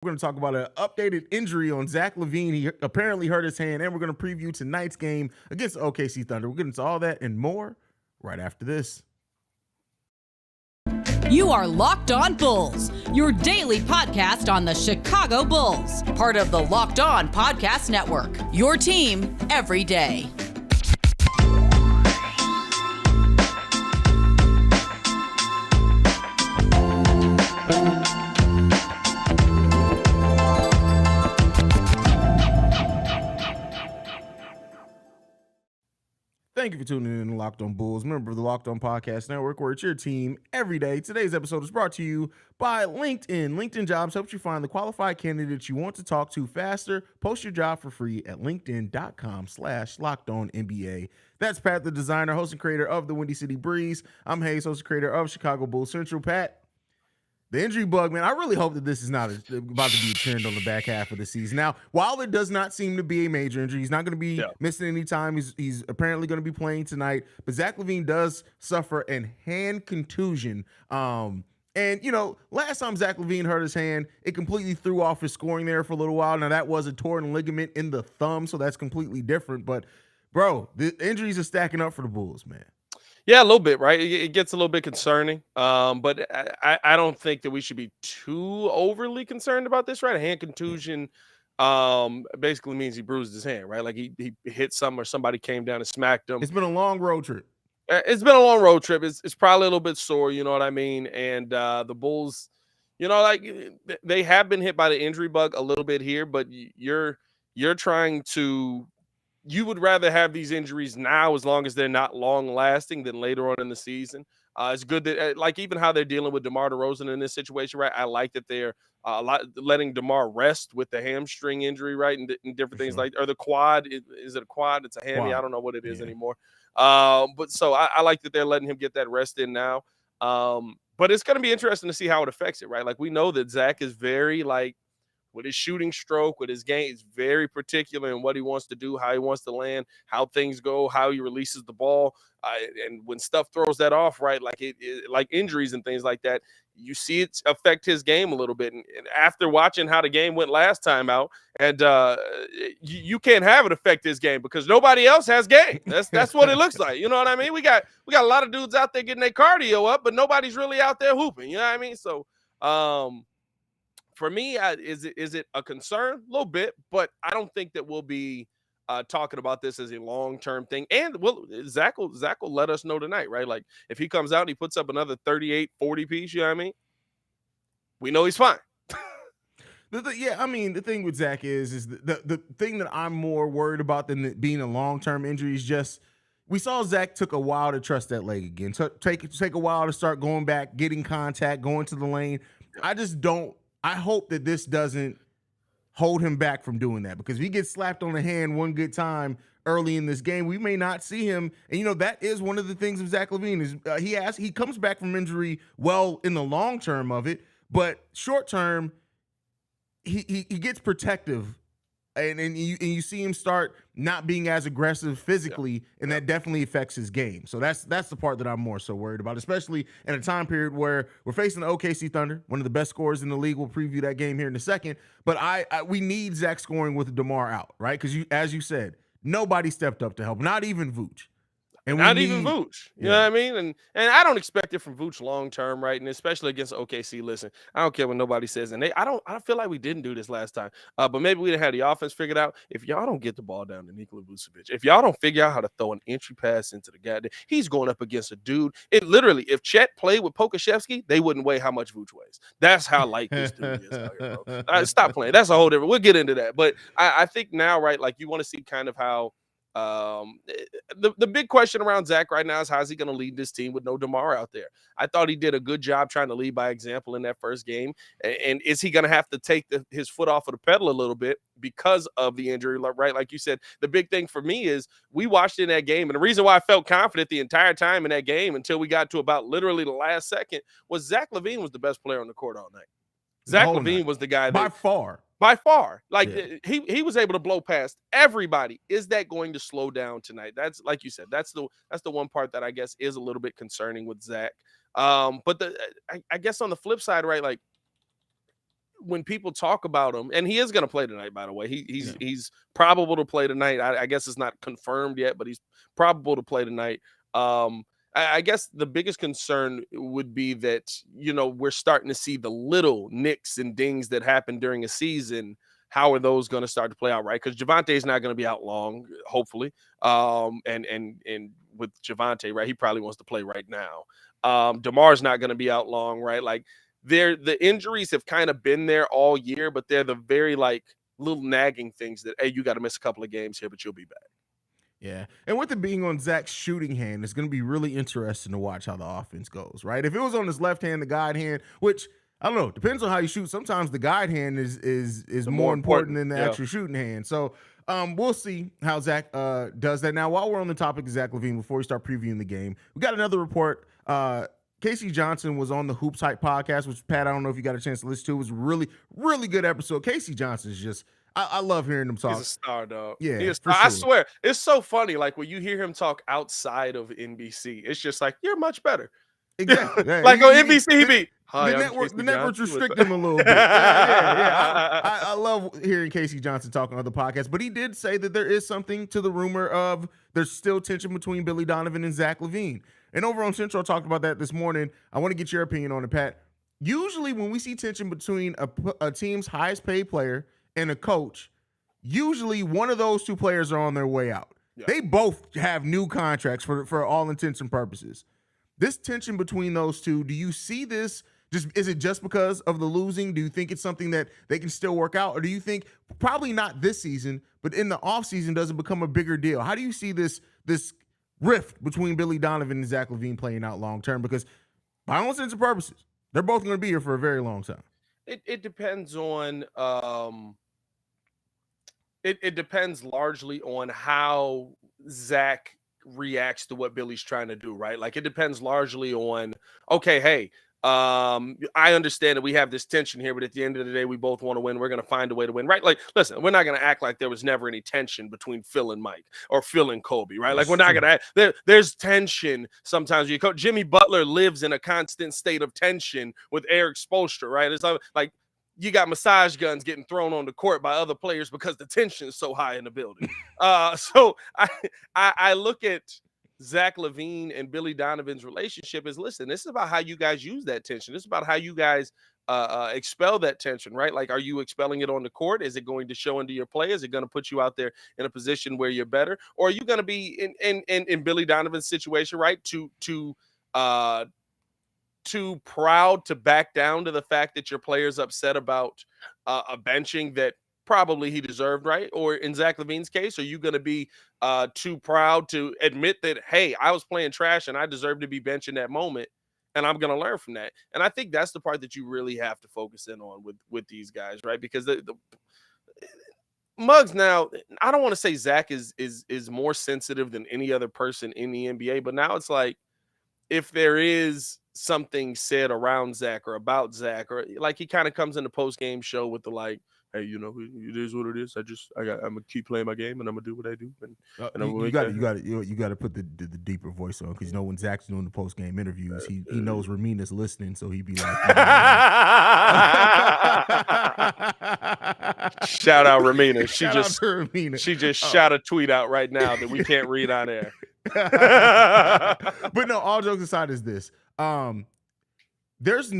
We're going to talk about an updated injury on Zach LaVine. He apparently hurt his hand, and we're going to preview tonight's game against OKC Thunder. We'll get into all that and more right after this. You are Locked On Bulls, your daily podcast on the Chicago Bulls, part of the Locked On Podcast Network, your team every day. Thank you for tuning in to Locked On Bulls, member of the Locked On Podcast Network, where it's your team every day. Today's episode is brought to you by LinkedIn. LinkedIn Jobs helps you find the qualified candidates you want to talk to faster. Post your job for free at linkedin.com/LockedOnNBA. That's Pat, the designer, host and creator of the Windy City Breeze. I'm Haize, host and creator of Chicago Bulls Central. Pat, the injury bug, man, I really hope that this is not about to be a trend on the back half of the season. Now, while it does not seem to be a major injury, he's not going to be missing any time. He's apparently going to be playing tonight. But Zach LaVine does suffer a hand contusion. And, you know, last time Zach LaVine hurt his hand, it completely threw off his scoring there for a little while. Now, that was a torn ligament in the thumb, so that's completely different. But, bro, the injuries are stacking up for the Bulls, man. Yeah, a little bit, right? It gets a little bit concerning, but I don't think that we should be too overly concerned about this, right? A hand contusion basically means he bruised his hand, right? Like he hit something or somebody came down and smacked him. It's been a long road trip. It's been a long road trip. It's probably a little bit sore, you know what I mean? And the Bulls, you know, like they have been hit by the injury bug a little bit here, but you're trying to. You would rather have these injuries now as long as they're not long lasting than later on in the season. It's good that like even how they're dealing with DeMar DeRozan in this situation, right? I like that they're letting DeMar rest with the hamstring injury, right? And different things like, or the quad. Is it a quad? It's a hammy. Quad. I don't know what it is anymore. But so I like that they're letting him get that rest in now. But it's going to be interesting to see how it affects it, right? Like we know that Zach is very like, with his shooting stroke, with his game, he's very particular in what he wants to do, how he wants to land, how things go, how he releases the ball. And when stuff throws that off, right, like like injuries and things like that, you see it affect his game a little bit. And after watching how the game went last time out, and you can't have it affect his game because nobody else has game. That's what it looks like. You know what I mean? We got a lot of dudes out there getting their cardio up, but nobody's really out there hooping. You know what I mean? So, for me, is it a concern? A little bit, but I don't think that we'll be talking about this as a long-term thing. And Zach will let us know tonight, right? Like if he comes out and he puts up another 38, 40 piece, you know what I mean? We know he's fine. The thing with Zach is the thing that I'm more worried about than it being a long-term injury is just we saw Zach took a while to trust that leg again. Take a while to start going back, getting contact, going to the lane. I hope that this doesn't hold him back from doing that because if he gets slapped on the hand one good time early in this game, we may not see him. And, you know, that is one of the things of Zach LaVine is he comes back from injury well in the long term of it, but short term, he gets protective. And you see him start not being as aggressive physically, and that definitely affects his game. So that's the part that I'm more so worried about, especially in a time period where we're facing the OKC Thunder, one of the best scorers in the league. We'll preview that game here in a second. But we need Zach scoring with DeMar out, right? Because as you said, nobody stepped up to help, not even Vooch. And not even Vooch. You know what I mean? And I don't expect it from Vooch long term, right? And especially against OKC. Listen, I don't care what nobody says. And I don't feel like we didn't do this last time. But maybe we didn't have the offense figured out. If y'all don't get the ball down to Nikola Vucevic, if y'all don't figure out how to throw an entry pass into the guy, he's going up against a dude. It literally, if Chet played with Pokashevsky, they wouldn't weigh how much Vooch weighs. That's how light this dude is out here, bro. Stop playing. That's a whole different. We'll get into that. But I think now, right, like you want to see kind of how the big question around Zach right now is how's he going to lead this team with no DeMar out there? I thought he did a good job trying to lead by example in that first game. And is he going to have to take his foot off of the pedal a little bit because of the injury, right? Like you said, the big thing for me is we watched in that game. And the reason why I felt confident the entire time in that game until we got to about literally the last second was Zach LaVine was the best player on the court all night. Zach LaVine was the guy by far. Like he was able to blow past everybody. Is that going to slow down tonight? That's like you said. That's the one part that I guess is a little bit concerning with Zach. But I guess on the flip side, right? Like when people talk about him, and he is going to play tonight, by the way, he's probable to play tonight. I guess it's not confirmed yet, but he's probable to play tonight. I guess the biggest concern would be that, we're starting to see the little nicks and dings that happen during a season. How are those going to start to play out, right? Because Javonte is not going to be out long, hopefully. And with Javonte, right, he probably wants to play right now. DeMar's not going to be out long, right? Like, the injuries have kind of been there all year, but they're the very little nagging things that, hey, you got to miss a couple of games here, but you'll be back. Yeah. And with it being on Zach's shooting hand, it's going to be really interesting to watch how the offense goes, right? If it was on his left hand, the guide hand, which I don't know, depends on how you shoot. Sometimes the guide hand is more important than the actual shooting hand. So we'll see how Zach does that. Now, while we're on the topic of Zach LaVine, before we start previewing the game, we got another report. Casey Johnson was on the Hoops Hype podcast, which, Pat, I don't know if you got a chance to listen to. It was a really, really good episode. Casey Johnson is just – I love hearing him talk. He's a star, dog. Yeah, he's a star. sure. I swear, it's so funny. Like, when you hear him talk outside of NBC, it's just like, you're much better. Exactly. Yeah, on NBC, he be, the networks restrict him a little bit. Yeah. I love hearing Casey Johnson talk on other podcasts, but he did say that there is something to the rumor of there's still tension between Billy Donovan and Zach LaVine. And over on Central, I talked about that this morning. I want to get your opinion on it, Pat. Usually when we see tension between a team's highest paid player and a coach, usually one of those two players are on their way out. Yeah. They both have new contracts for all intents and purposes. This tension between those two, do you see this? Is it just because of the losing? Do you think it's something that they can still work out? Or do you think probably not this season, but in the offseason, does it become a bigger deal? How do you see this rift between Billy Donovan and Zach LaVine playing out long term? Because by all intents and purposes, they're both going to be here for a very long time. It depends on it depends largely on how Zach reacts to what Billy's trying to do, right? Like, it depends largely on, okay, hey, I understand that we have this tension here, but at the end of the day, we both want to win. We're going to find a way to win, right? Like, listen, we're not going to act like there was never any tension between Phil and Mike or Phil and Kobe, right? Like, we're not going to there's tension sometimes. Jimmy Butler lives in a constant state of tension with Eric Spoelstra, right? It's like you got massage guns getting thrown on the court by other players because the tension is so high in the building. So I look at Zach LaVine and Billy Donovan's relationship as, listen, this is about how you guys use that tension. This is about how you guys expel that tension, right? Like, are you expelling it on the court? Is it going to show into your play? Is it going to put you out there in a position where you're better? Or are you going to be in Billy Donovan's situation, right? Too proud to back down to the fact that your player's upset about a benching that probably he deserved, right? Or in Zach LaVine's case, are you going to be too proud to admit that, hey, I was playing trash and I deserve to be benched in that moment, and I'm going to learn from that? And I think that's the part that you really have to focus in on with these guys, right? Because the Muggs now, I don't want to say Zach is more sensitive than any other person in the NBA, but now it's like, if there is something said around Zach or about Zach, or like he kind of comes in the post-game show with the like, hey, it is what it is. I'm gonna keep playing my game and I'm gonna do what I do. And you got to put the deeper voice on, because when Zach's doing the post-game interviews, he knows Ramina's listening, so he'd be like, shout out Ramina. She just shot a tweet out right now that we can't read on air. But no, all jokes aside is this. There's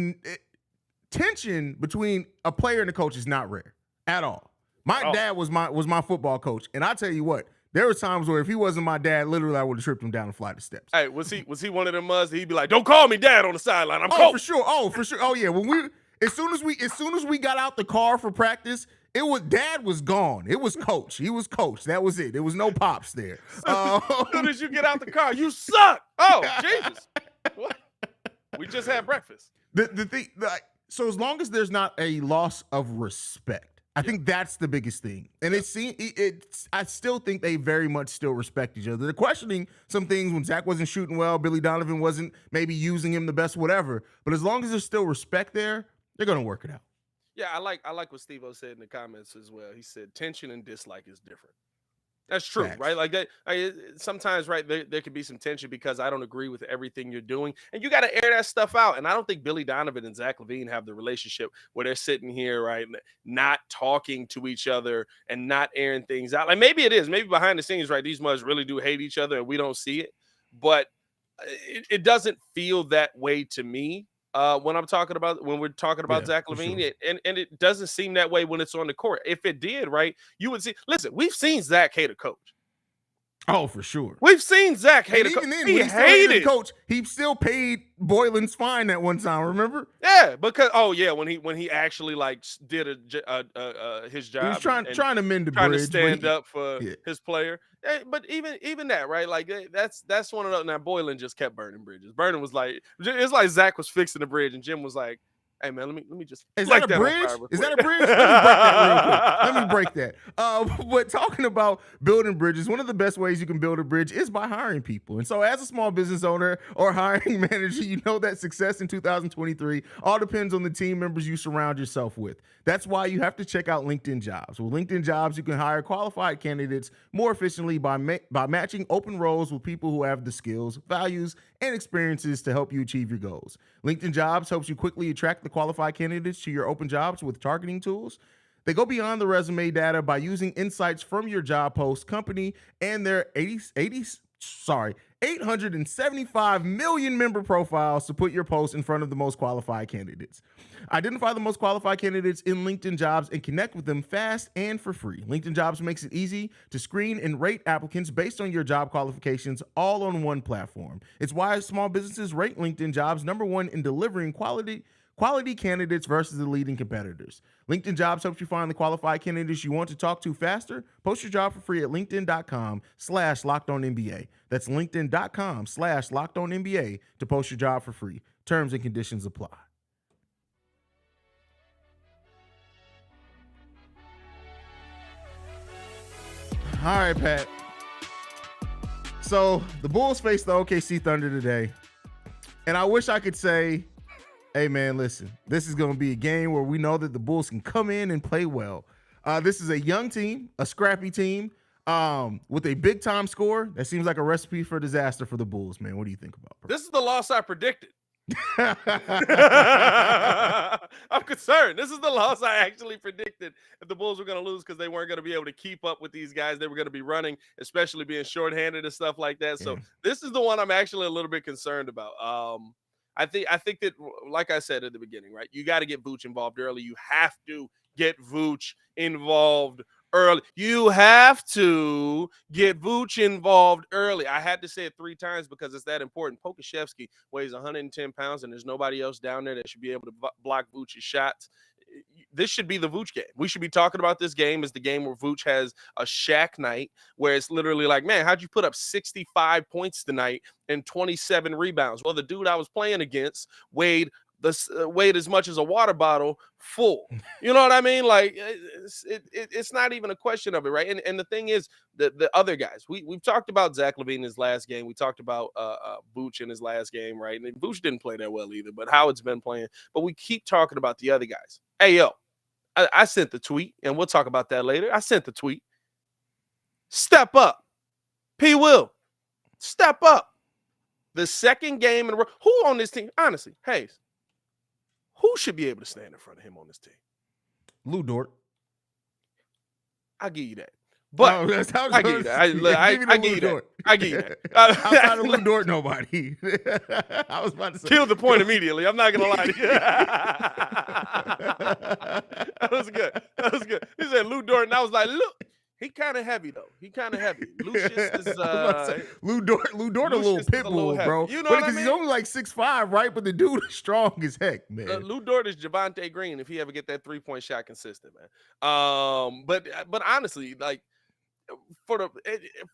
tension between a player and a coach is not rare at all. My dad was my football coach, and I tell you what, there were times where if he wasn't my dad, literally I would have tripped him down a flight of steps. Hey, was he one of them muds that he'd be like, "Don't call me dad on the sideline. I'm coach." For sure. Oh yeah. As soon as we got out the car for practice, dad was gone. It was coach. He was coach. That was it. There was no pops there. As soon as you get out the car, you suck. Oh, Jesus. What? We just had breakfast. The thing, so as long as there's not a loss of respect, I think that's the biggest thing. And I still think they very much still respect each other. They're questioning some things when Zach wasn't shooting well, Billy Donovan wasn't maybe using him the best, whatever. But as long as there's still respect there, they're going to work it out. Yeah, I like what Steve-O said in the comments as well. He said tension and dislike is different. That's true, Facts. right? Like that. Sometimes, right, there could be some tension because I don't agree with everything you're doing, and you got to air that stuff out. And I don't think Billy Donovan and Zach LaVine have the relationship where they're sitting here, right, not talking to each other and not airing things out. Like maybe it is, maybe behind the scenes, right? These mugs really do hate each other, and we don't see it, but it doesn't feel that way to me. When we're talking about Zach LaVine, sure. and it doesn't seem that way when it's on the court. If it did, right, you would see. Listen, we've seen Zach hate a coach. Oh, for sure. We've seen Zach hate a coach. Even then, He when he still hated hated the coach, he still paid Boylan's fine that one time. Remember? Yeah, because when he actually like did his job. He was trying to mend the trying bridge, to stand up for his player. But even that, right? Like that's one of those. Now Boylan just kept burning bridges. Burning was like it's like Zach was fixing the bridge, and Jim was like, "Hey man, let me just is that a bridge? Is that a bridge? Let me break that real quick. But talking about building bridges, one of the best ways you can build a bridge is by hiring people. And so, as a small business owner or hiring manager, you know that success in 2023 all depends on the team members you surround yourself with. That's why you have to check out LinkedIn Jobs. With LinkedIn Jobs, you can hire qualified candidates more efficiently by matching open roles with people who have the skills, values, and experiences to help you achieve your goals. LinkedIn Jobs helps you quickly attract the qualified candidates to your open jobs with targeting tools. They go beyond the resume data by using insights from your job post, company, and their 875 million member profiles to put your post in front of the most qualified candidates. Identify the most qualified candidates in LinkedIn Jobs and connect with them fast and for free. LinkedIn Jobs makes it easy to screen and rate applicants based on your job qualifications all on one platform. It's why small businesses rate LinkedIn Jobs #1 in delivering quality candidates versus the leading competitors. LinkedIn Jobs helps you find the qualified candidates you want to talk to faster. Post your job for free at linkedin.com/LockedOnNBA. That's linkedin.com/LockedOnNBA to post your job for free. Terms and conditions apply. All right, Pat. So the Bulls faced the OKC Thunder today. And I wish I could say, hey, man, listen, this is going to be a game where we know that the Bulls can come in and play well. This is a young team, a scrappy team with a big-time score. That seems like a recipe for disaster for the Bulls, man. What do you think about it? This is the loss I predicted. I'm concerned. This is the loss I actually predicted that the Bulls were going to lose because they weren't going to be able to keep up with these guys. They were going to be running, especially being shorthanded and stuff like that. So this is the one I'm actually a little bit concerned about. I think that, like I said at the beginning, right, you got to get Vooch involved early. You have to get Vooch involved early. You have to get Vooch involved early. I had to say it 3 times because it's that important. Pokashevsky weighs 110 pounds, and there's nobody else down there that should be able to block Vooch's shots. This should be the Vooch game. We should be talking about this game as the game where Vooch has a Shaq night, where it's literally like, man, how'd you put up 65 points tonight and 27 rebounds? Well, the dude I was playing against weighed as much as a water bottle full. You know what I mean? Like it's not even a question of it, right? And the thing is, the other guys, we've talked about Zach LaVine in his last game. We talked about Vooch in his last game, right? And Vooch didn't play that well either, but Howard's been playing. But we keep talking about the other guys. Hey, yo, I sent the tweet, and we'll talk about that later. I sent the tweet. Step up. P. Will. Step up. The second game in a row. Who on this team? Honestly, Haize. Who should be able to stand in front of him on this team? Lou Dort. I'll give you that. But I give you that. I give you that. I give you that. Outside of Lou Dort, nobody. I was about to say. Kill the point immediately. I'm not going to lie to you. That was good. He said Lou Dort, and I was like, look. He kind of heavy though. Lucius is Lou Dort a little pit bull, bro. You know what I mean? He's only like 6'5", right? But the dude is strong as heck, man. Lou Dort is Javonte Green if he ever get that 3-point shot consistent, man. But honestly, like for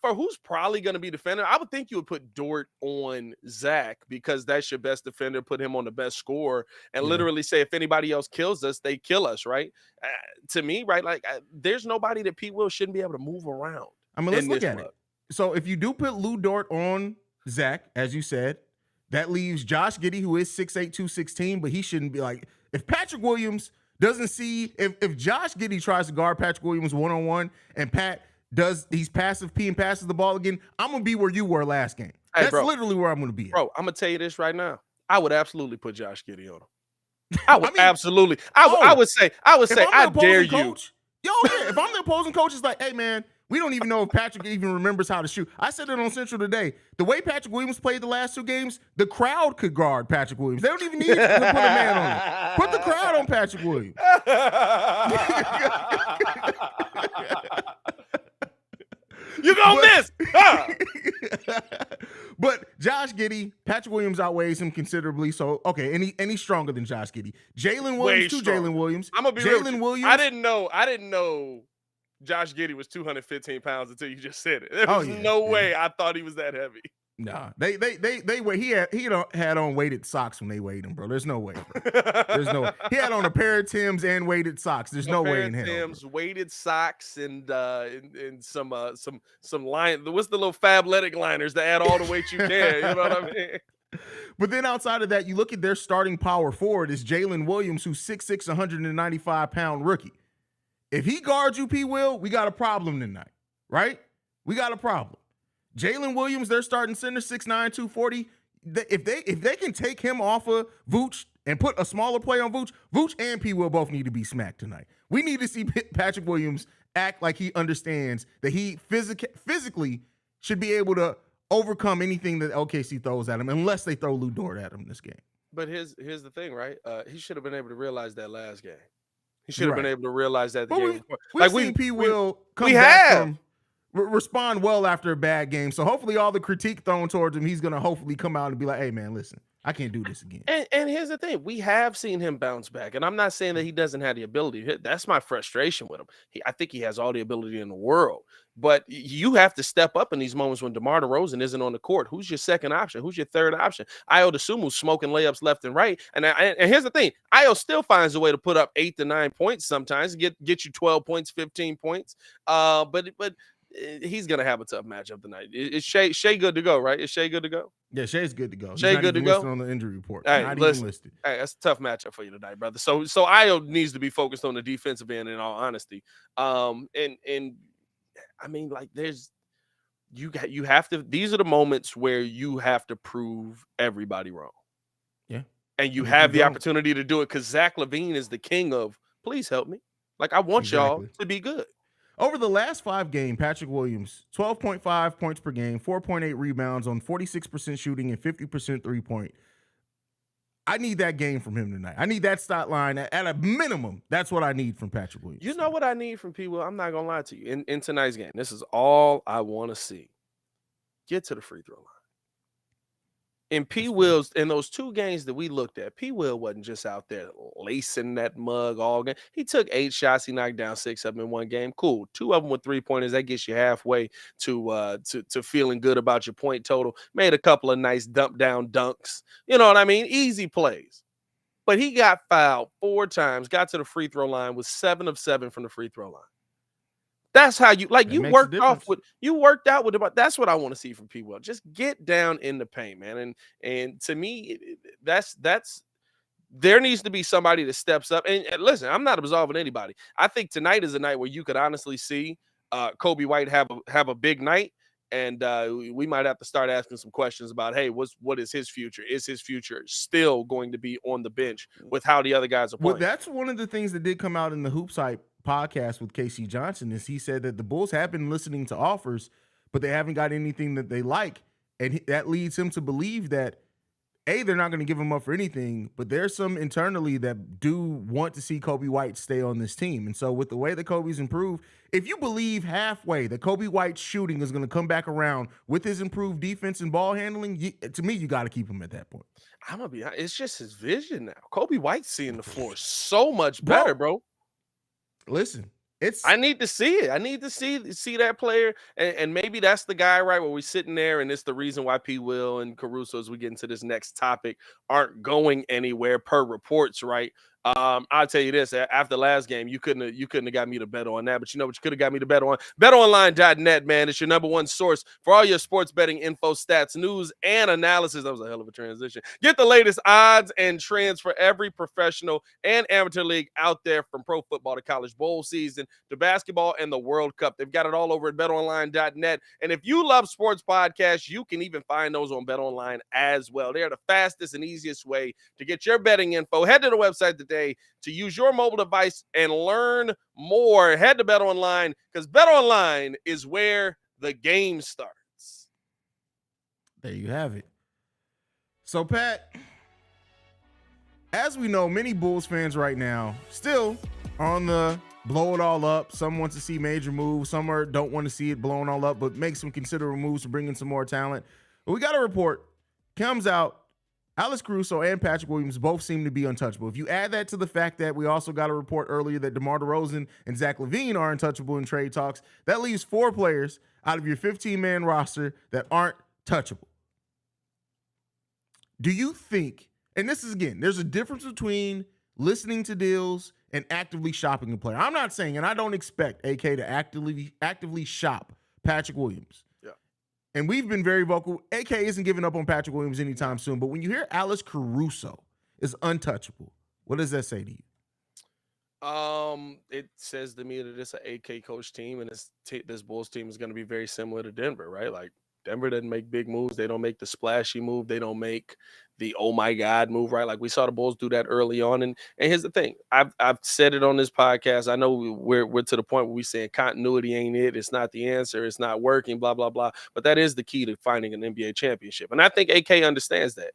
who's probably going to be defender, I would think you would put Dort on Zach because that's your best defender. Put him on the best scorer and literally say if anybody else kills us, they kill us, right? To me, right, like there's nobody that Pete Will shouldn't be able to move around. I mean, let's look at it. So if you do put Lou Dort on Zach, as you said, that leaves Josh Giddey, who is 6'8", 216, but he shouldn't be like if Patrick Williams doesn't see if Josh Giddey tries to guard Patrick Williams one-on-one and Pat he's passive P and passes the ball again, I'm gonna be where you were last game. Hey, That's bro. literally where I'm gonna be at. Bro, I'm gonna tell you this right now. I would absolutely put Josh Giddey on him. I would I mean, absolutely. I would say, I dare you. Coach, if I'm the opposing coach, it's like, hey man, we don't even know if Patrick even remembers how to shoot. I said it on Central today. The way Patrick Williams played the last 2 games, the crowd could guard Patrick Williams. They don't even need to put a man on it. Put the crowd on Patrick Williams. You gonna miss. But Josh Giddey, Patrick Williams outweighs him considerably. So, okay, and he's stronger than Josh Giddey. Jalen Williams to Jalen Williams. I'm gonna be Jalen Williams. I didn't know Josh Giddey was 215 pounds until you just said it. There was no way I thought he was that heavy. Nah, they wait. He had on weighted socks when they weighed him, bro. There's no way. There's no. He had on a pair of Timbs and weighted socks. There's no way in hell. Timbs, weighted socks, and some line. What's the little Fabletic liners that add all the weight you can? You know what I mean? But then outside of that, you look at their starting power forward is Jalen Williams, who's 6'6", 195-pound rookie. If he guards you, P. Will, we got a problem tonight, right? We got a problem. Jalen Williams, their starting center, 6'9", 240. If they can take him off of Vooch and put a smaller play on Vooch, Vooch and P. Will both need to be smacked tonight. We need to see Patrick Williams act like he understands that he physically should be able to overcome anything that OKC throws at him, unless they throw Lou Dort at him this game. But here's the thing, right? He should have been able to realize that last game. He should have been able to realize that the game before. We've seen P. Will come back from respond well after a bad game. So hopefully all the critique thrown towards him, he's going to hopefully come out and be like, hey, man, listen, I can't do this again. And here's the thing. We have seen him bounce back. And I'm not saying that he doesn't have the ability. That's my frustration with him. I think he has all the ability in the world. But you have to step up in these moments when DeMar DeRozan isn't on the court. Who's your second option? Who's your third option? Ayo Dosunmu's smoking layups left and right. And here's the thing. Ayo still finds a way to put up 8 to 9 points sometimes, get you 12 points, 15 points. But he's gonna have a tough matchup tonight. Is Shai good to go, right? Is Shai good to go? Yeah, Shai's good to go. Shai good to go on the injury report. Hey, not listen, even listed. Hey, that's a tough matchup for you tonight, brother. So Ayo needs to be focused on the defensive end, in all honesty. And I mean, like, you have to. These are the moments where you have to prove everybody wrong. Yeah, and you have the opportunity to do it because Zach LaVine is the king of. Please help me. Like, I want y'all to be good. Over the last 5 games, Patrick Williams, 12.5 points per game, 4.8 rebounds on 46% shooting and 50% three-point. I need that game from him tonight. I need that stat line. At a minimum, that's what I need from Patrick Williams. You know what I need from P. Will? I'm not going to lie to you. In tonight's game, this is all I want to see. Get to the free throw line. In P. Will's, in those 2 games that we looked at, P. Will wasn't just out there lacing that mug all game. He took 8 shots. He knocked down 6 of them in one game. Cool. 2 of them with 3-pointers. That gets you halfway to feeling good about your point total. Made a couple of nice dump down dunks. You know what I mean? Easy plays. But he got fouled 4 times, got to the free throw line with 7 of 7 from the free throw line. That's how you worked out with it. That's what I want to see from P. Will. Just get down in the paint, man. And to me, that's there needs to be somebody that steps up. And listen, I'm not absolving anybody. I think tonight is a night where you could honestly see Kobe White have a big night. And we might have to start asking some questions about, hey, what is his future? Is his future still going to be on the bench with how the other guys are playing? Well, that's one of the things that did come out in the Hoops Hype podcast with KC Johnson is he said that the Bulls have been listening to offers, but they haven't got anything that they like. And that leads him to believe that, A, they're not going to give him up for anything, but there's some internally that do want to see Kobe White stay on this team. And so with the way that Kobe's improved, if you believe halfway that Kobe White's shooting is going to come back around with his improved defense and ball handling, to me, you got to keep him at that point. I'm going to be honest, it's just his vision now. Kobe White's seeing the floor so much better, bro. Listen, I need to see it. I need to see that player, and maybe that's the guy, right, where we're sitting there, and it's the reason why P. Will and Caruso, as we get into this next topic, aren't going anywhere per reports, right? I'll tell you this: after last game, you couldn't have got me to bet on that. But you know what? You could have got me to bet on BetOnline.net, man. It's your number one source for all your sports betting info, stats, news, and analysis. That was a hell of a transition. Get the latest odds and trends for every professional and amateur league out there, from pro football to college bowl season to basketball and the World Cup. They've got it all over at BetOnline.net. And if you love sports podcasts, you can even find those on BetOnline as well. They are the fastest and easiest way to get your betting info. Head to the website today to use your mobile device and learn more. Head to BetOnline, because BetOnline is where the game starts. There you have it. So, Pat, as we know, many Bulls fans right now still are on the blow it all up. Some want to see major moves. Some don't want to see it blown all up, but make some considerable moves to bring in some more talent. But we got a report. Comes out. Alex Caruso and Patrick Williams both seem to be untouchable. If you add that to the fact that we also got a report earlier that DeMar DeRozan and Zach LaVine are untouchable in trade talks, that leaves 4 players out of your 15-man roster that aren't touchable. Do you think, and this is, again, there's a difference between listening to deals and actively shopping a player. I'm not saying, and I don't expect AK to actively shop Patrick Williams. And we've been very vocal. AK isn't giving up on Patrick Williams anytime soon. But when you hear Alex Caruso is untouchable, what does that say to you? It says to me that it's an AK coach team, and this Bulls team is going to be very similar to Denver, right? Like, Denver doesn't make big moves. They don't make the splashy move. They don't make the oh my God move, right? Like, we saw the Bulls do that early on. And here's the thing. I've said it on this podcast. I know we're to the point where we're saying continuity ain't it. It's not the answer. It's not working, blah, blah, blah. But that is the key to finding an NBA championship. And I think AK understands that.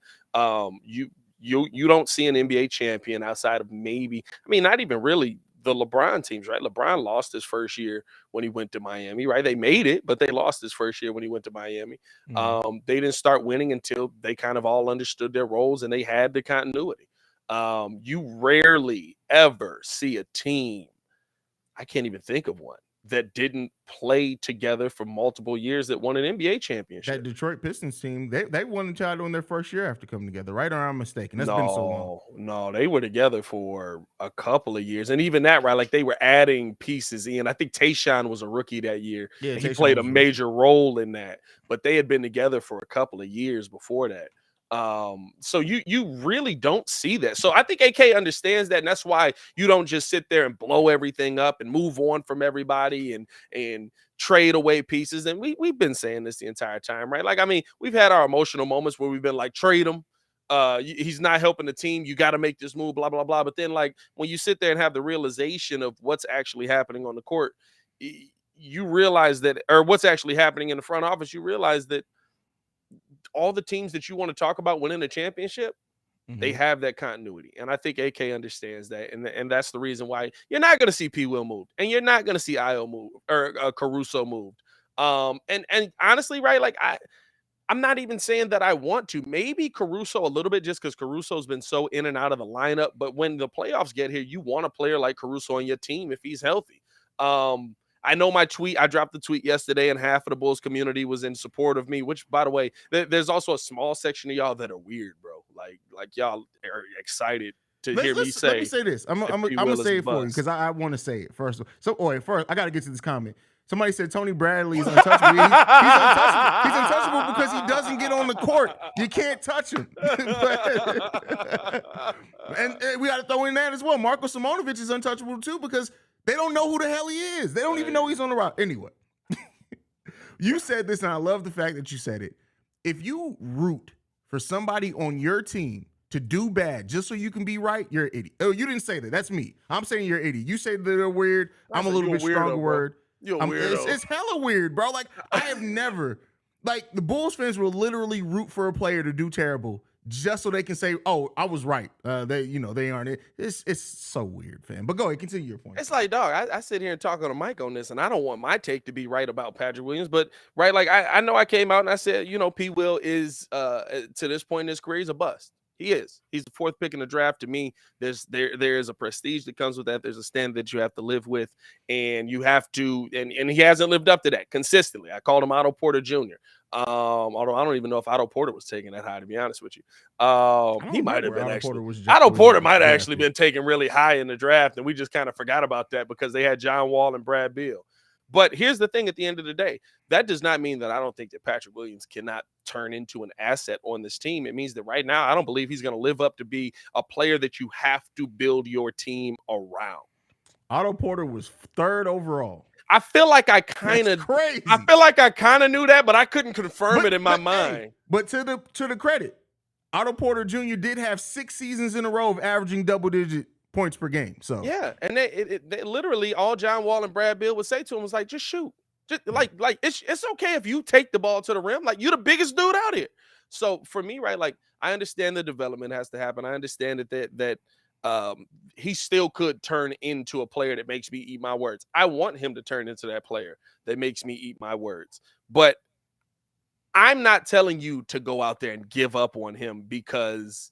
You don't see an NBA champion outside of maybe, I mean, not even really the LeBron teams, right? LeBron lost his first year when he went to Miami, right? They made it, but they lost his first year when he went to Miami. They didn't start winning until they kind of all understood their roles and they had the continuity. You rarely ever see a team, I can't even think of one, that didn't play together for multiple years that won an NBA championship. That Detroit Pistons team, they won the title in their first year after coming together, right? Or I'm mistaken? That's been so long. No, they were together for a couple of years. And even that, right, like they were adding pieces in. I think Tayshaun was a rookie that year. Yeah, he played a major role in that. But they had been together for a couple of years before that. So you really don't see that. So I think AK understands that, and that's why you don't just sit there and blow everything up and move on from everybody and trade away pieces. And we've been saying this the entire time, right? Like, I mean, we've had our emotional moments where we've been like, trade him. He's not helping the team. You got to make this move, blah, blah, blah. But then, like, when you sit there and have the realization of what's actually happening on the court, you realize that, or what's actually happening in the front office, you realize that all the teams that you want to talk about winning a championship, they have that continuity. And I think AK understands that. And that's the reason why you're not going to see P. Will moved, and you're not going to see Io move, or Caruso moved. And honestly, right, like I'm not even saying that I want to. Maybe Caruso a little bit, just because Caruso's been so in and out of the lineup. But when the playoffs get here, you want a player like Caruso on your team if he's healthy. I know my tweet, I dropped the tweet yesterday, and half of the Bulls community was in support of me, which, by the way, there's also a small section of y'all that are weird, bro. Like y'all are excited to hear me say. Let me say this. I'm going to say it for you, because I want to say it first. So, first, I got to get to this comment. Somebody said Tony Bradley is untouchable. He's untouchable. He's untouchable because he doesn't get on the court. You can't touch him. and we got to throw in that as well. Marko Simonovic is untouchable too, because they don't know who the hell he is. They don't even know he's on the roster. Anyway, you said this, and I love the fact that you said it. If you root for somebody on your team to do bad just so you can be right, you're an idiot. Oh, you didn't say that. That's me. I'm saying you're an idiot. You say that they're weird. I'm a little bit stronger word. It's hella weird, bro. Like, I have never, like, the Bulls fans will literally root for a player to do terrible just so they can say, "Oh, I was right." They aren't it. It's so weird, fam. But go ahead, continue your point. It's like, dog, I sit here and talk on a mic on this, and I don't want my take to be right about Patrick Williams, but right, like I know I came out and I said, P. Will is to this point in his career, he's a bust. He is. He's the 4th pick in the draft. To me, there is a prestige that comes with that. There's a standard that you have to live with, and you have to, and he hasn't lived up to that consistently. I called him Otto Porter Jr. Although I don't even know if Otto Porter was taken that high, to be honest with you. He might have been actually. Otto Porter might have actually been taken really high in the draft, and we just kind of forgot about that because they had John Wall and Brad Beal. But here's the thing: at the end of the day, that does not mean that I don't think that Patrick Williams cannot turn into an asset on this team. It means that right now, I don't believe he's going to live up to be a player that you have to build your team around. Otto Porter was 3rd overall. I feel like I kind of knew that, but I couldn't confirm it in my mind. Hey, but to the credit, Otto Porter Jr. did have 6 seasons in a row of averaging double-digit points per game. So yeah, and they literally all John Wall and Brad Beal would say to him was like, just shoot, just like it's okay if you take the ball to the rim, like you're the biggest dude out here. So for me, right, like I understand the development has to happen. I understand that he still could turn into a player that makes me eat my words. I want him to turn into that player that makes me eat my words. But I'm not telling you to go out there and give up on him because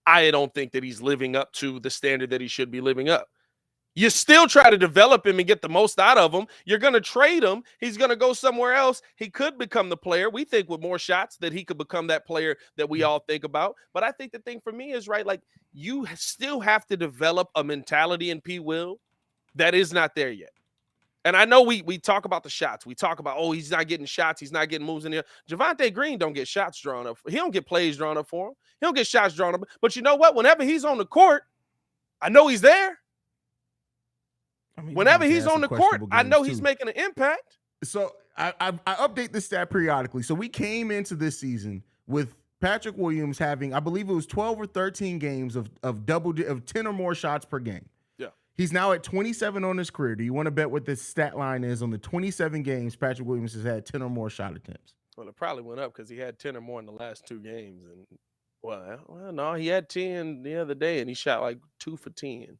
I don't think that he's living up to the standard that he should be living up. You still try to develop him and get the most out of him. You're going to trade him. He's going to go somewhere else. He could become the player. We think with more shots that he could become that player that we all think about. But I think the thing for me is, right, like you still have to develop a mentality in P. Will that is not there yet. And I know we talk about the shots. We talk about, oh, he's not getting shots. He's not getting moves in there. Javonte Green don't get shots drawn up. He don't get plays drawn up for him. He don't get shots drawn up. But you know what? Whenever he's on the court, I know he's there. I mean, whenever he's on the court, I know he's making an impact. So I update this stat periodically. So we came into this season with Patrick Williams having, I believe it was 12 or 13 games of 10 or more shots per game. Yeah. He's now at 27 on his career. Do you want to bet what this stat line is on the 27 games Patrick Williams has had 10 or more shot attempts? Well, it probably went up because he had 10 or more in the last 2 games. And well, no, he had 10 the other day and he shot like 2 for 10.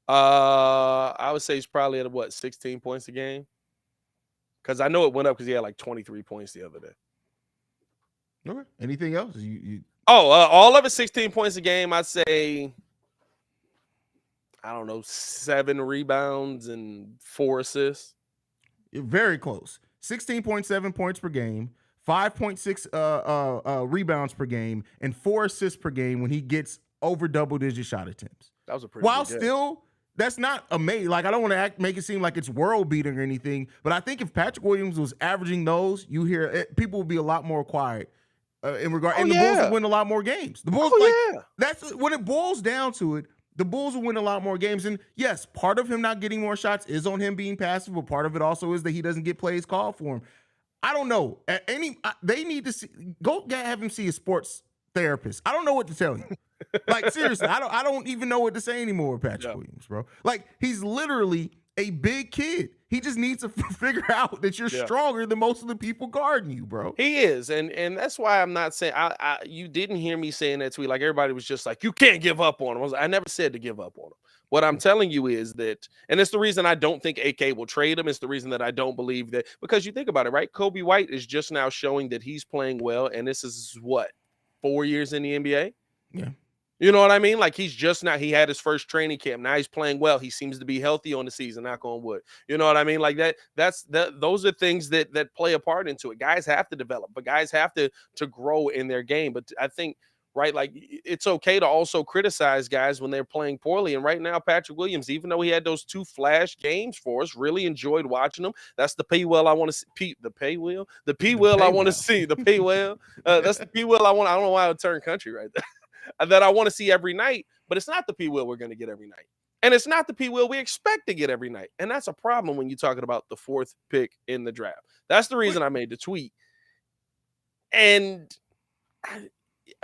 I would say he's probably at 16 points a game? Because I know it went up because he had like 23 points the other day. Okay. Anything else? All of it 16 points a game. I'd say, I don't know, 7 rebounds and 4 assists. You're very close. 16.7 points per game, 5.6 rebounds per game, and 4 assists per game when he gets over double-digit shot attempts. That was a pretty good game. That's not amazing. Like, I don't want to make it seem like it's world beating or anything, but I think if Patrick Williams was averaging those, you hear it, people would be a lot more quiet in regard. And the Bulls would win a lot more games. The Bulls, that's when it boils down to it. The Bulls will win a lot more games. And yes, part of him not getting more shots is on him being passive, but part of it also is that he doesn't get plays called for him. I don't know. They need to have him see a sports therapist. I don't know what to tell you. Like, seriously, I don't even know what to say anymore with Patrick Williams, bro. Like, he's literally a big kid. He just needs to figure out that you're stronger than most of the people guarding you, bro. He is, and that's why I'm not saying you didn't hear me saying that tweet. Like, everybody was just like, you can't give up on him. I never said to give up on him. What I'm telling you is that, and it's the reason I don't think AK will trade him. It's the reason that I don't believe that, because you think about it, right? Kobe White is just now showing that he's playing well, and this is 4 years in the NBA? Yeah. You know what I mean? Like, he had his first training camp. Now he's playing well. He seems to be healthy on the season, knock on wood. You know what I mean? Like those are things that play a part into it. Guys have to develop, but guys have to grow in their game. But I think, right, like, it's okay to also criticize guys when they're playing poorly. And right now, Patrick Williams, even though he had those 2 flash games for us, really enjoyed watching them. That's the P Will I want to see. The P Will I want to see. The P Will. That's the P Will I want. I don't know why I would turn country right there. That I want to see every night, but it's not the P. Will we're going to get every night. And it's not the P. Will we expect to get every night. And that's a problem when you're talking about the 4th pick in the draft. That's the reason I made the tweet. And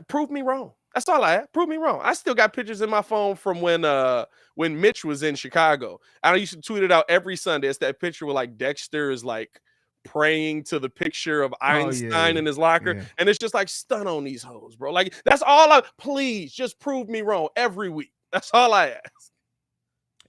prove me wrong. That's all I have. Prove me wrong. I still got pictures in my phone from when Mitch was in Chicago. I used to tweet it out every Sunday. It's that picture where, like, Dexter is, like, praying to the picture of Einstein in his locker. Yeah. And it's just like, stun on these hoes, bro. Like, that's all please just prove me wrong every week. That's all I ask.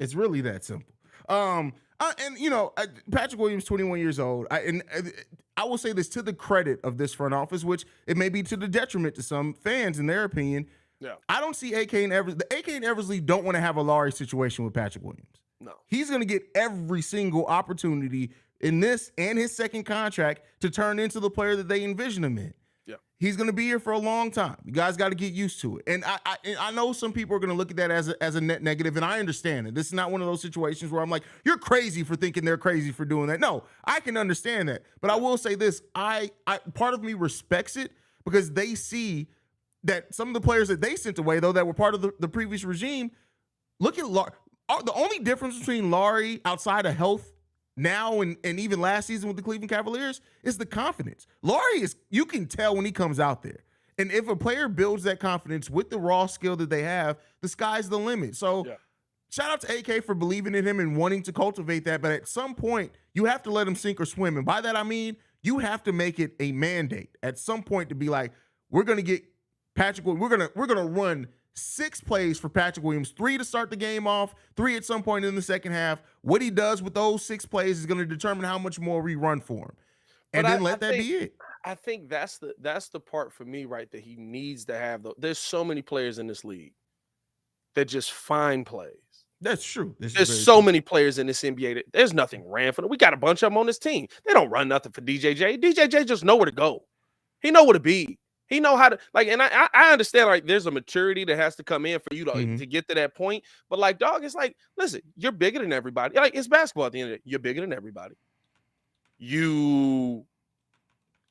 It's really that simple. Patrick Williams, 21 years old. I will say this to the credit of this front office, which it may be to the detriment to some fans in their opinion. Yeah. I don't see AK and Eversley. The AK and Eversley don't want to have a Laurie situation with Patrick Williams. No. He's going to get every single opportunity in this and his second contract to turn into the player that they envision him in. Yeah. He's going to be here for a long time. You guys got to get used to it. And I know some people are going to look at that as a net negative, and I understand it. This is not one of those situations where I'm like, you're crazy for thinking they're crazy for doing that. No, I can understand that. But I will say this. I part of me respects it because they see that some of the players that they sent away, though, that were part of the previous regime, look at the only difference between Laurie outside of health now and even last season with the Cleveland Cavaliers is the confidence. Laurie you can tell when he comes out there. And if a player builds that confidence with the raw skill that they have, the sky's the limit. So shout out to AK for believing in him and wanting to cultivate that. But at some point, you have to let him sink or swim. And by that, I mean, you have to make it a mandate at some point to be like, we're going to get Patrick, we're gonna run 6 plays for Patrick Williams, 3 to start the game off, 3 at some point in the second half. What he does with those 6 plays is going to determine how much more we run for him. And then let that be it. I think that's the part for me, right, that he needs to have. There's so many players in this league that just find plays. That's true. There's so many players in this NBA that there's nothing ran for them. We got a bunch of them on this team. They don't run nothing for DJJ. DJJ just know where to go. He know where to be. He know how to, like, and I understand, like, there's a maturity that has to come in for you to get to that point. But, like, dog, it's like, listen, you're bigger than everybody. Like, it's basketball at the end of the day. You're bigger than everybody. You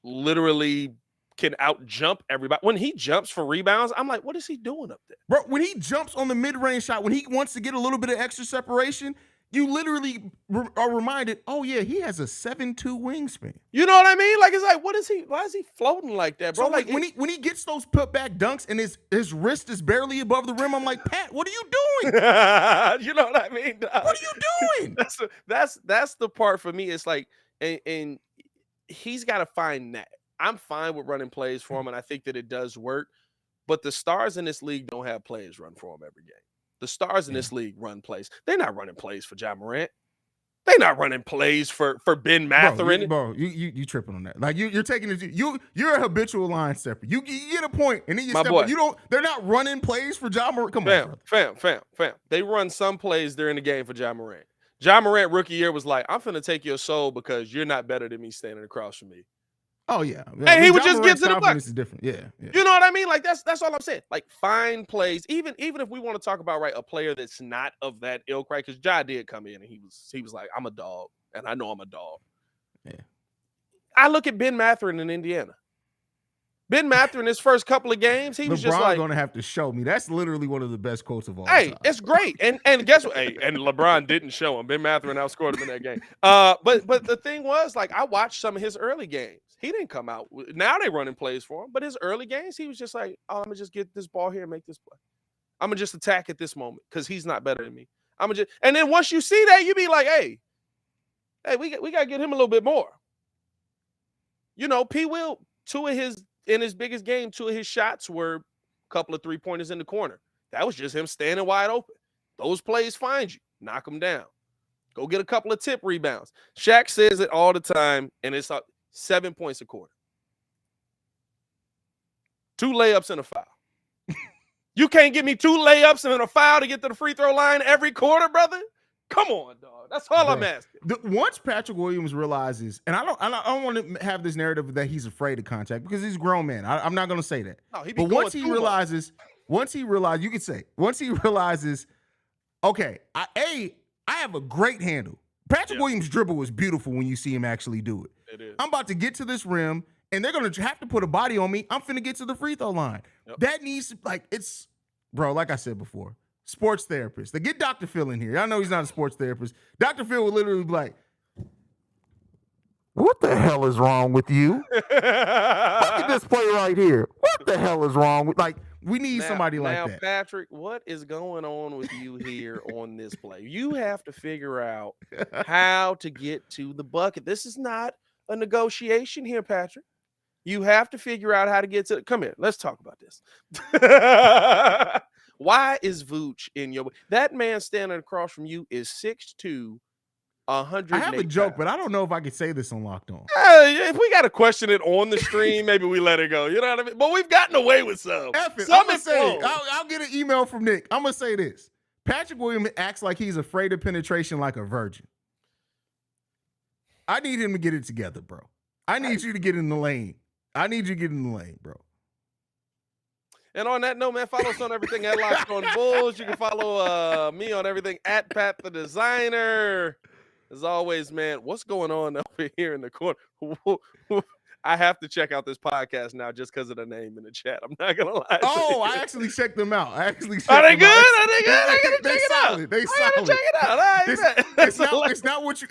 literally can out jump everybody. When he jumps for rebounds, I'm like, what is he doing up there? Bro, when he jumps on the mid-range shot, when he wants to get a little bit of extra separation, you literally are reminded, oh, yeah, he has a 7'2" wingspan. You know what I mean? Like, it's like, why is he floating like that, bro? So, like, when he gets those put-back dunks and his wrist is barely above the rim, I'm like, Pat, what are you doing? You know what I mean? Dog? What are you doing? That's the part for me. It's like, and he's got to find that. I'm fine with running plays for him, and I think that it does work. But the stars in this league don't have players run for him every game. The stars in this league run plays. They're not running plays for Ja Morant. They're not running plays for Ben Mathurin. Bro, you tripping on that. Like you're taking it. You're a habitual line stepper. You get a point, and then you step up. You don't. They're not running plays for Ja Morant. Come on, fam. They run some plays during the game for Ja Morant. Ja Morant rookie year was like, I'm finna take your soul because you're not better than me standing across from me. Oh yeah, and he would just get to the bucket. Is different. Yeah, you know what I mean. Like that's all I'm saying. Like find plays. Even if we want to talk about a player that's not of that ilk, right? Because Ja did come in and he was like, I'm a dog, and I know I'm a dog. Yeah. I look at Ben Mathurin in Indiana. Ben Mathurin, his first couple of games, he was just like, going to have to show me. That's literally one of the best quotes of all time. Hey, it's great. And guess what? Hey, and LeBron didn't show him. Ben Mathurin outscored him in that game. But the thing was, like, I watched some of his early games. He didn't come out. Now they running plays for him. But his early games, he was just like, oh, I'm going to just get this ball here and make this play. I'm going to just attack at this moment because he's not better than me. And then once you see that, you be like, hey, we got to get him a little bit more. You know, P. Will, in his biggest game, 2 of his shots were a couple of 3-pointers in the corner. That was just him standing wide open. Those plays find you. Knock them down. Go get a couple of tip rebounds. Shaq says it all the time, and it's 7 points a quarter. 2 layups and a foul. You can't give me 2 layups and a foul to get to the free throw line every quarter, brother? Come on, dog. That's all I'm asking. Once Patrick Williams realizes, and I don't want to have this narrative that he's afraid of contact because he's a grown man. I'm not going to say that. No, but once he realizes, you could say, once he realizes, okay, I have a great handle. Patrick Williams' dribble was beautiful when you see him actually do it. It is. I'm about to get to this rim, and they're going to have to put a body on me. I'm finna get to the free throw line. Yep. That needs to, like I said before, sports therapist. They get Dr. Phil in here. I know he's not a sports therapist. Dr. Phil would literally be like, what the hell is wrong with you? Look at this play right here. What the hell is wrong with, we need somebody like that. Now, Patrick, what is going on with you here on this play? You have to figure out how to get to the bucket. This is not a negotiation here, Patrick. You have to figure out how to get to – come here. Let's talk about this. Why is Vooch in your – that man standing across from you is 6'2", 100. I have a joke, but I don't know if I could say this on Locked On. If we got to question it on the stream, maybe we let it go. You know what I mean? But we've gotten away with some. I'll get an email from Nick. I'm going to say this. Patrick Williams acts like he's afraid of penetration like a virgin. I need him to get it together, bro. I need you to get in the lane. I need you to get in the lane, bro. And on that note, man, follow us on everything at Locked On Bulls. You can follow me on everything at Pat the Designer. As always, man, what's going on over here in the corner? I have to check out this podcast now just because of the name in the chat. I'm not gonna lie. Oh, I actually checked them out. Are they good? Are they good? I gotta they check it solid. out. They I solid. gotta check it out.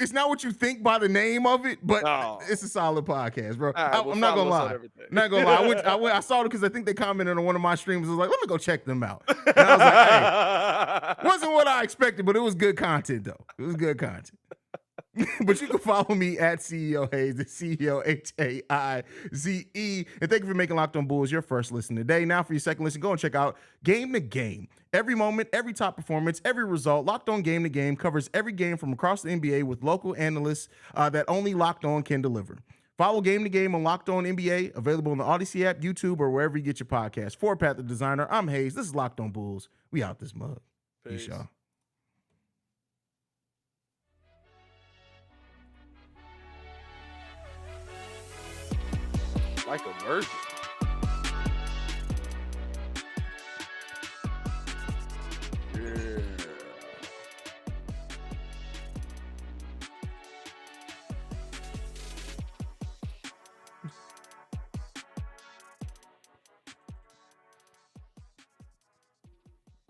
It's not what you think by the name of it, but it's a solid podcast, bro. Right, I'm not gonna lie. Not gonna lie. I saw it because I think they commented on one of my streams. I was like, let me go check them out. And I was like, hey, wasn't what I expected, but it was good content though. It was good content. But you can follow me at CEO Haize, the CEO Haize. And thank you for making Locked On Bulls your first listen today. Now for your second listen, go and check out Game to Game. Every moment, every top performance, every result, Locked On Game to Game covers every game from across the NBA with local analysts that only Locked On can deliver. Follow Game to Game on Locked On NBA, available on the Odyssey app, YouTube, or wherever you get your podcast. For Pat the Designer, I'm Haize. This is Locked On Bulls. We out this mug. Peace, y'all. Like a virgin.